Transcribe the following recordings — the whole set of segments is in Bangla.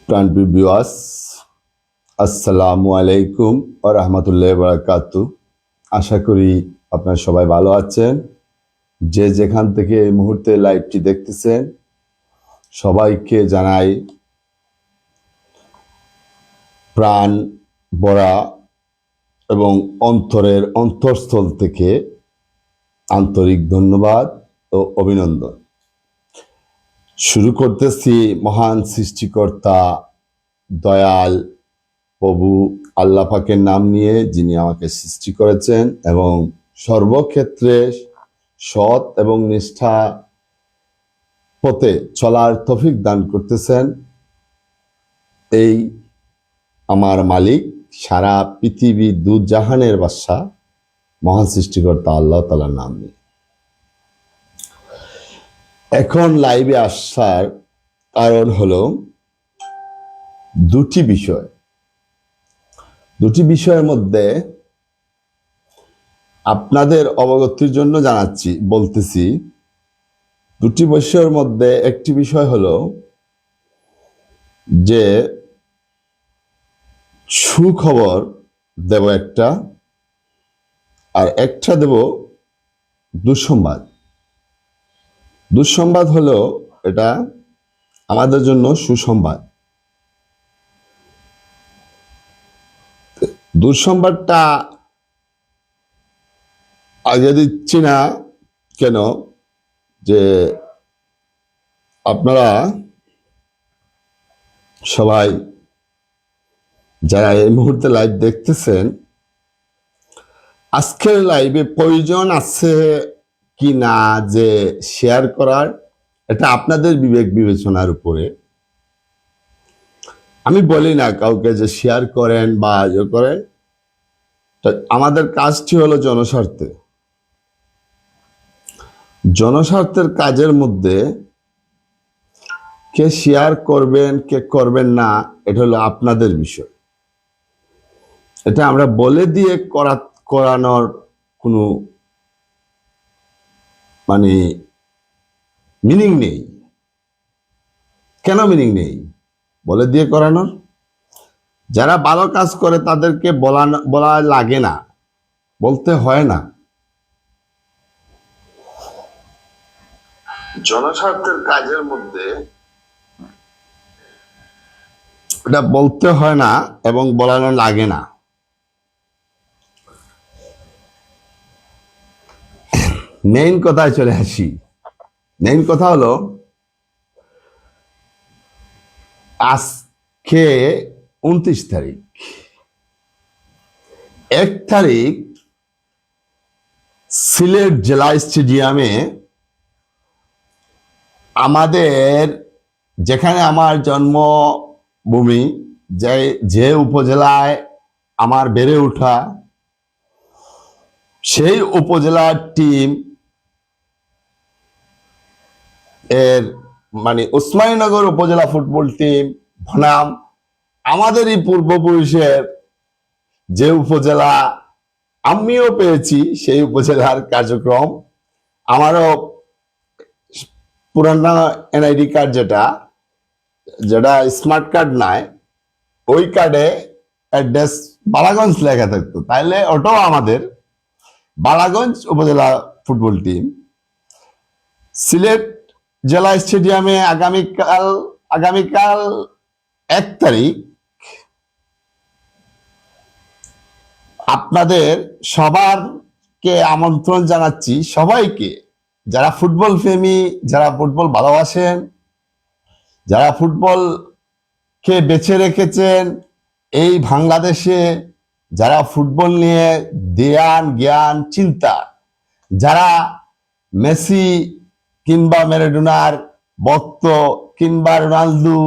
প্রাণপ্রিয় ভিউয়ার্স, আসসালামু আলাইকুম ওয়া রাহমাতুল্লাহি ওয়া বারাকাতুহু। আশা করি আপনারা সবাই ভালো আছেন। যে যেখান থেকে এই মুহূর্তে লাইভটি দেখতেছেন সবাইকে জানাই প্রাণ ভরা এবং অন্তরের অন্তঃস্থল থেকে আন্তরিক ধন্যবাদ ও অভিনন্দন। শুরু করতেছি মহান সৃষ্টিকর্তা দয়াল প্রভু আল্লাহ পাকের নাম নিয়ে, যিনি আমাকে সৃষ্টি করেছেন এবং সর্বক্ষেত্রে সৎ এবং নিষ্ঠা পথে চলার তৌফিক দান করতেছেন। এই আমার মালিক, সারা পৃথিবী দু জাহানের বাদশা মহান সৃষ্টিকর্তা আল্লাহ তাআলার নাম নিয়ে এখন লাইভে আসার কারণ হলো দুটি বিষয়ের মধ্যে আপনাদের অবগতির জন্য বলতেছি। দুটি বিষয়ের মধ্যে একটি বিষয় হলো যে সুখবর দেব একটা, আর একটা দেব দুঃসংবাদ। দুঃসংবাদ হলো এটা আমাদের জন্য সুসংবাদ। দুঃসংবাদটা আগে দিচ্ছি না কেন, যে আপনারা সবাই যারা এই মুহূর্তে লাইভ দেখতেছেন, আজকের লাইভে প্রয়োজন আছে কি না যে শেয়ার করার, এটা আপনাদের বিবেক বিবেচনার উপরে। আমি বলি না কাউকে যে শেয়ার করেন বা ইয়ে করেন। আমাদের কাজটি হলো জনস্বার্থের কাজের মধ্যে কে শেয়ার করবেন কে করবেন না, এটা হলো আপনাদের বিষয়। এটা আমরা বলে দিয়ে করানোর কোনো মিনিং নেই। কেন মিনিং নেই বলে দিয়ে করানোর? যারা ভালো কাজ করে তাদেরকে বলা লাগে না, বলতে হয় না। জনস্বার্থের কাজের মধ্যে এটা বলতে হয় না এবং বলানো লাগে না। মেইন কথায় চলে আসি। মেইন কথা হলো আজকে 29 তারিখ, 1 তারিখ সিলেট জেলা স্টেডিয়ামে আমাদের, যেখানে আমার জন্মভূমি, যে উপজেলায় আমার বেড়ে ওঠা, সেই উপজেলার টিম এর উসমানীনগর উপজেলা ফুটবল টিম বনাম আমাদেরই পূর্বপুরুষের যে উপজেলা আমিও পেয়েছি, সেই উপজেলার কার্যক্রম। আমারও পুরানা এনআইডি কার্ড, যেটা স্মার্ট কার্ড নয়, ওই কার্ডে অ্যাড্রেস বালাগঞ্জ লেখা থাকতো, তাইলে ওটাও আমাদের বালাগঞ্জ উপজেলা ফুটবল টিম সিলেট জেলা স্টেডিয়ামে আগামীকাল 1 তারিখ আপনাদের সবারকে আমন্ত্রণ জানাচ্ছি। সবাইকে, যারা ফুটবল প্রেমী, যারা ফুটবল ভালোবাসেন, যারা ফুটবলকে বেছে রেখেছেন এই বাংলাদেশে, যারা ফুটবল নিয়ে জ্ঞান চিন্তা, যারা মেসি কিংবা ম্যারাডোনার ভক্ত, কিংবা রোনালদো,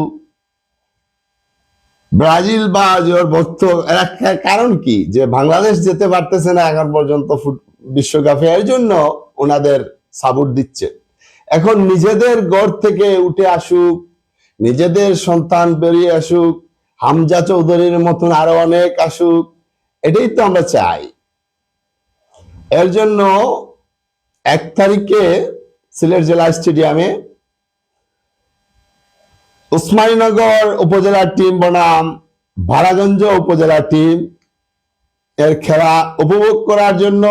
ব্রাজিল বা জোর ভক্ত, কারণ কি যে বাংলাদেশ যেতে পারতেছে না এখন পর্যন্ত বিশ্বকাপে, এর জন্য ওনাদের সাপোর্ট দিচ্ছে। এখন নিজেদের গড় থেকে উঠে আসুক, নিজেদের সন্তান বেরিয়ে আসুক, হামজা চৌধুরীর মতন আরো অনেক আসুক, এটাই তো আমরা চাই। এর জন্য 1 তারিখে সিলেট জেলা স্টেডিয়ামে উসমানীনগর উপজেলার টিম বনাম ভাড়াগঞ্জ উপজেলার টিম এর খেলা উপভোগ করার জন্য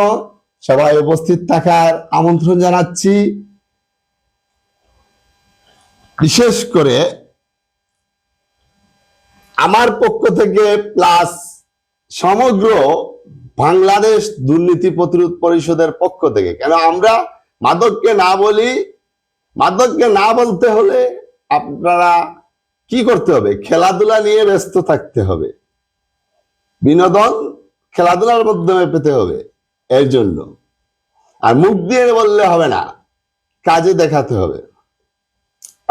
সবাই উপস্থিত থাকার আমন্ত্রণ জানাচ্ছি। বিশেষ করে আমার পক্ষ থেকে প্লাস সমগ্র বাংলাদেশ দুর্নীতি প্রতিরোধ পরিষদের পক্ষ থেকে। কেন আমরা মাদককে না বলি? মাদককে না বলতে হলে আপনারা কি করতে হবে? খেলাধুলা নিয়ে ব্যস্ত থাকতে হবে, বিনোদন খেলাধুলার মাধ্যমে পেতে হবে। এর জন্য আর মুখ দিয়ে বললে হবে না, কাজে দেখাতে হবে।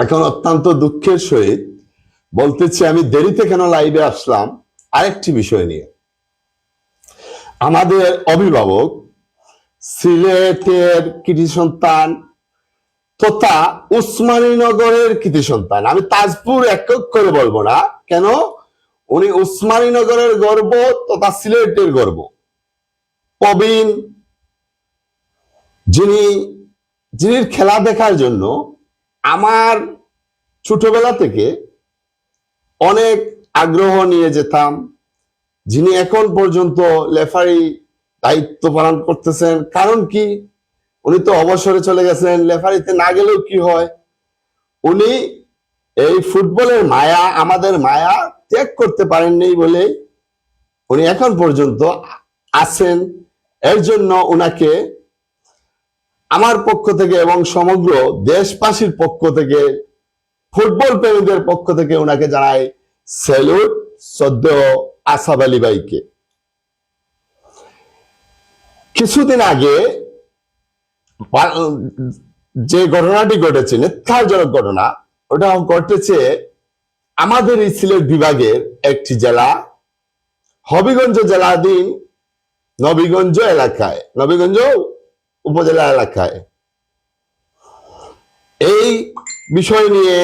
এখন অত্যন্ত দুঃখের সহিত বলতেছি, আমি দেরিতে কেন লাইভে আসলাম আরেকটি বিষয় নিয়ে। আমাদের অভিভাবক সিলেটের কৃতি সন্তান তথা উসমানীনগরের কৃতি সন্তান, আমি তাজপুর একক করে বলবো না, কেন উনি উসমানীনগরের গর্ব তথা সিলেটের গর্ব। প্রবীণ, যিনি খেলা দেখার জন্য আমার ছোটবেলা থেকে অনেক আগ্রহ নিয়ে যেতাম, যিনি এখন পর্যন্ত লেফারি দায়িত্ব পালন করতেছেন। কারণ কি? উনি তো অবসরে চলে গেছেন, লেফারিতে না গেলেও কি হয়, উনি এই ফুটবলের মায়া, আমাদের মায়া ত্যাগ করতে পারেননি বলে উনি এখন পর্যন্ত আছেন। এর জন্য উনাকে আমার পক্ষ থেকে এবং সমগ্র দেশবাসীর পক্ষ থেকে, ফুটবল প্রেমীদের পক্ষ থেকে উনাকে জানাই স্যালুট। সদ্য আসাদ আলী ভাইকে কিছুদিন আগে যে ঘটনাটি ঘটেছে, নেত্রজনক ঘটনা, ওটা ঘটেছে আমাদের এই সিলেট বিভাগের একটি জেলা, হবিগঞ্জ জেলাধীন নবীগঞ্জ এলাকায়, নবীগঞ্জ উপজেলা এলাকায়। এই বিষয় নিয়ে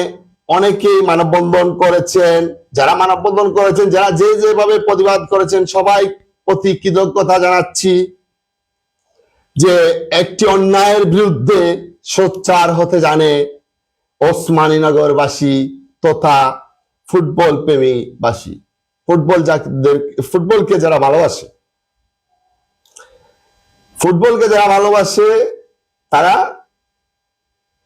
অনেকেই মানববন্ধন করেছেন। যারা মানববন্ধন করেছেন, যারা যেভাবে প্রতিবাদ করেছেন, সবাই প্রতি কৃতজ্ঞতা জানাচ্ছি যে একটি অন্যায়ের বিরুদ্ধে সোচ্চার হতে জানে ওসমানীনগরবাসী তথা ফুটবল প্রেমীবাসী, ফুটবলকে যারা ভালোবাসে, ফুটবলকে যারা ভালোবাসে তারা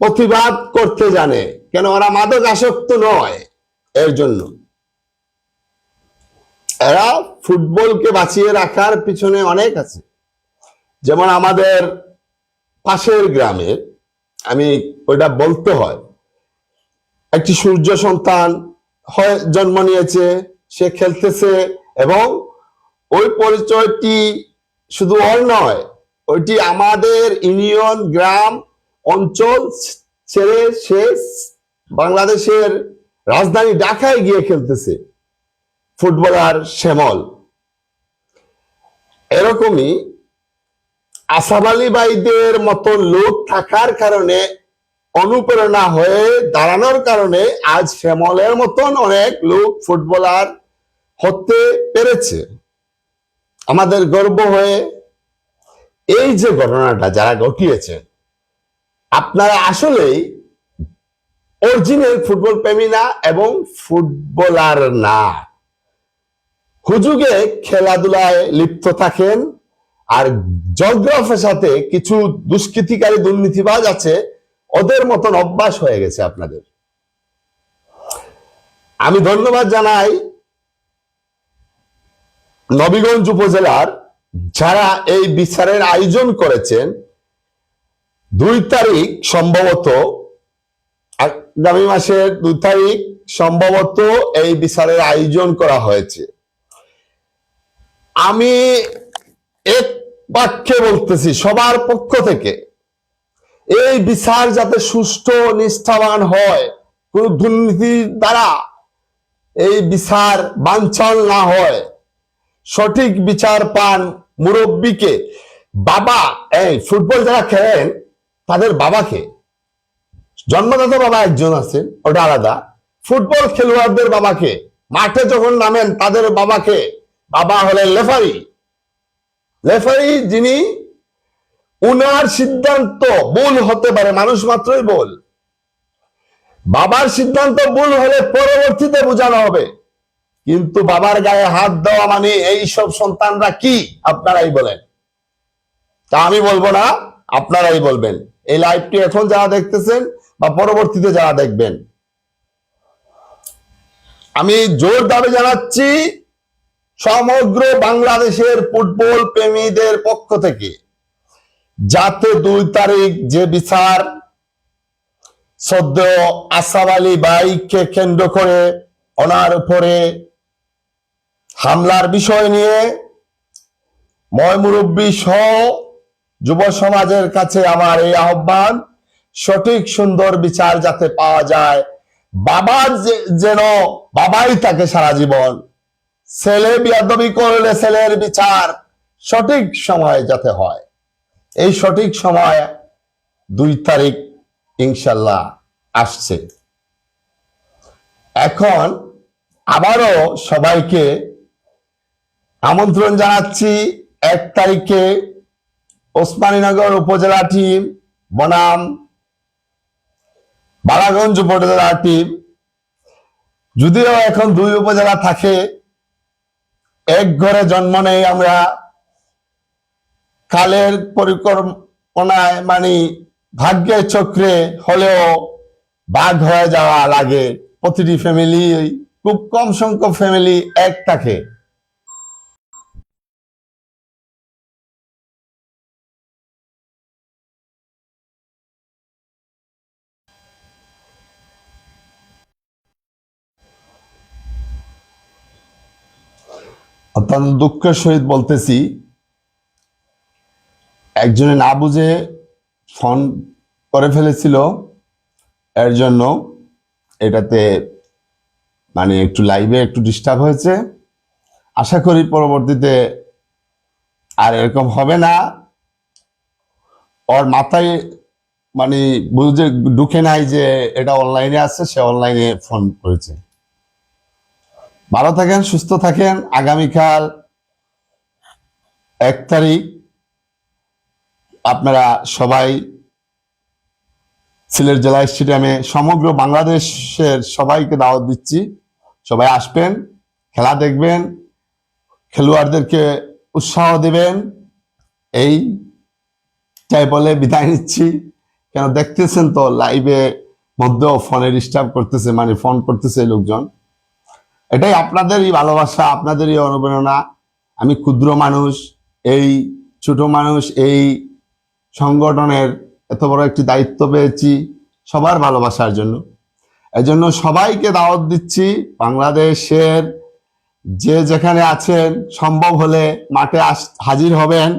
প্রতিবাদ করতে জানে। কেন? ওরা মাদক আসক্ত নয়। এর জন্য এরা ফুটবলকে বাঁচিয়ে রাখার পিছনে অনেক আছে। যেমন আমাদের পাশের গ্রামে, আমি ওইটা বলতে হয়, একটি সূর্য সন্তান জন্ম নিয়েছে, সে খেলতেছে, এবং ওই পরিচয়টি শুধু ওর নয়, ওইটি আমাদের ইউনিয়ন, গ্রাম, অঞ্চল ছেড়ে সে বাংলাদেশের রাজধানী ঢাকায় গিয়ে খেলতেছে, ফুটবলার শ্যামল। এরকমই আসাদ আলী ভাইদের মতো লোক থাকার কারণে, অনুপ্রেরণা হয়ে দাঁড়ানোর কারণে আজ শ্যামলের মতন অনেক লোক ফুটবলার হতে পেরেছে। আমাদের গর্ব হয়ে এই যে ঘটনাটা যারা ঘটিয়েছেন, আপনারা আসলেই অরিজিনাল ফুটবল প্রেমী না এবং ফুটবলার না, হুজুগে খেলাধুলায় লিপ্ত থাকেন। আর জগ্রাফের সাথে কিছু দুষ্কৃতিকারী দুর্নীতিবাজ আছে, ওদের মতন অভ্যাস হয়ে গেছে আপনাদের। আমি ধন্যবাদ জানাই নবীগঞ্জ উপজেলার যারা এই বিচারের আয়োজন করেছেন। 2 তারিখ সম্ভবত, আগামী মাসের 2 তারিখ সম্ভবত এই বিচারের আয়োজন করা হয়েছে। আমি এক বাক্যে বলতেছি সবার পক্ষ থেকে, এই বিচার যাতে সুষ্ঠু নিষ্ঠাবান হয়, কোন দুর্নীতির দ্বারা এই বিচার বানচাল না হয়, সঠিক বিচার পান মুরব্বীকে, বাবা, এই ফুটবল যারা খেলেন তাদের বাবাকে, জন্মদাতা বাবা একজন আছেন, ওটা আলাদা। ফুটবল খেলোয়াড়দের বাবাকে, মাঠে যখন নামেন তাদের বাবাকে, বাবা হলেন লেফারি। লেফারি যিনি, উনার সিদ্ধান্ত ভুল হতে পারে, মানুষ মাত্রই ভুল, বাবার সিদ্ধান্ত ভুল হলে পরবর্তীতে বোঝানো হবে, কিন্তু বাবার গায়ে হাত দেওয়া মানে এই সব সন্তানরা কি আপনারাই বলেন। তা আমি বলবো না, আপনারাই বলবেন। এই লাইভটি এখন যারা দেখতেছেন বা পরবর্তীতে যারা দেখবেন, আমি জোর দাবি জানাচ্ছি সমগ্র বাংলাদেশের ফুটবল প্রেমীদের পক্ষ থেকে, যাতে 2 তারিখ যে বিচার শ্রদ্ধেয় আসাদ আলী ভাইকে কেন্দ্র করে ওনার উপরে হামলার বিষয় নিয়ে ময়মুরব্বী সহ যুব সমাজের কাছে আমার এই আহ্বান, সঠিক সুন্দর বিচার যাতে পাওয়া যায়। বাবার যেন বাবাই থাকে সারা জীবন, ছেলে বিয়াদবি করলে ছেলের বিচার সঠিক সময় যাতে হয়। এই সঠিক সময় 2 তারিখ ইনশাল্লাহ আসছে। এখন আবারও সবাইকে আমন্ত্রণ জানাচ্ছি 1 তারিখে ওসমানীনগর উপজেলা টিম বনাম বালাগঞ্জ উপজেলা টিম, যদিও এখন 2 উপজেলা থাকে, এক ঘরে জন্ম নেই আমরা, কালের পরিকল্পনায় মানে ভাগ্যের চক্রে হলেও ভাগ হয়ে যাওয়া লাগে। প্রতিটি ফ্যামিলি, খুব কম সংখ্যক ফ্যামিলি এক থাকে। অত্যন্ত দুঃখের সহিত বলতেছি, একজনে না বুঝে ফোন করে ফেলেছিল, এর জন্য এটাতে মানে একটু লাইভে একটু ডিস্টার্ব হয়েছে। আশা করি পরবর্তীতে আর এরকম হবে না। ওর মাথায় মানে বুঝে ঢুকে নাই যে এটা অনলাইনে আছে, সে অনলাইনে ফোন করেছে। ভালো থাকেন, সুস্থ থাকেন। আগামীকাল 1 তারিখ আপনারা সবাই সিলেট জেলা স্টেডিয়ামে সমগ্র বাংলাদেশের সবাইকে দাওয়াত দিচ্ছি, সবাই আসবেন, খেলা দেখবেন, খেলোয়াড়দেরকে উৎসাহ দিবেন। এই চাই বলে বিদায় নিচ্ছি। কেন দেখতেছেন তো লাইভে মধ্যেও ফোনে ডিস্টার্ব করতেছে, মানে ফোন করতেছে লোকজন। এটাই আপনাদেরই ভালোবাসা, আপনাদেরই অনুপ্রেরণা। আমি ক্ষুদ্র মানুষ, এই ছোট মানুষ, এই সংগঠনের এত বড় একটি দায়িত্ব পেয়েছি সবার ভালোবাসার জন্য। এজন্য সবাইকে দাওয়াত দিচ্ছি, বাংলাদেশের যে যেখানে আছেন সম্ভব হলে মাঠে হাজির হবেন।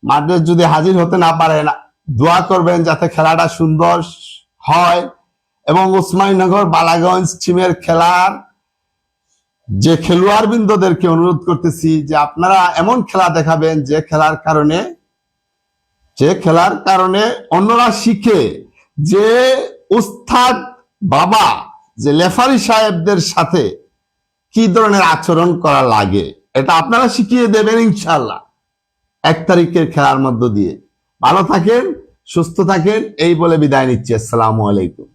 মাঠে যদি হাজির হতে না পারেন, দোয়া করবেন যাতে খেলাটা সুন্দর হয়। এবং ওসমানীনগর বালাগঞ্জ টিমের খেলার যে খেলোয়াড় বৃন্দদেরকে অনুরোধ করতেছি যে আপনারা এমন খেলা দেখাবেন যে খেলার কারণে অন্যরা শিখে যে উস্তাদ বাবা যে লেফারি সাহেবদের সাথে কি ধরনের আচরণ করা লাগে, এটা আপনারা শিখিয়ে দেবেন ইনশাআল্লাহ 1 তারিখের খেলার মধ্য দিয়ে। ভালো থাকেন, সুস্থ থাকেন, এই বলে বিদায় নিচ্ছি। আসসালামু আলাইকুম।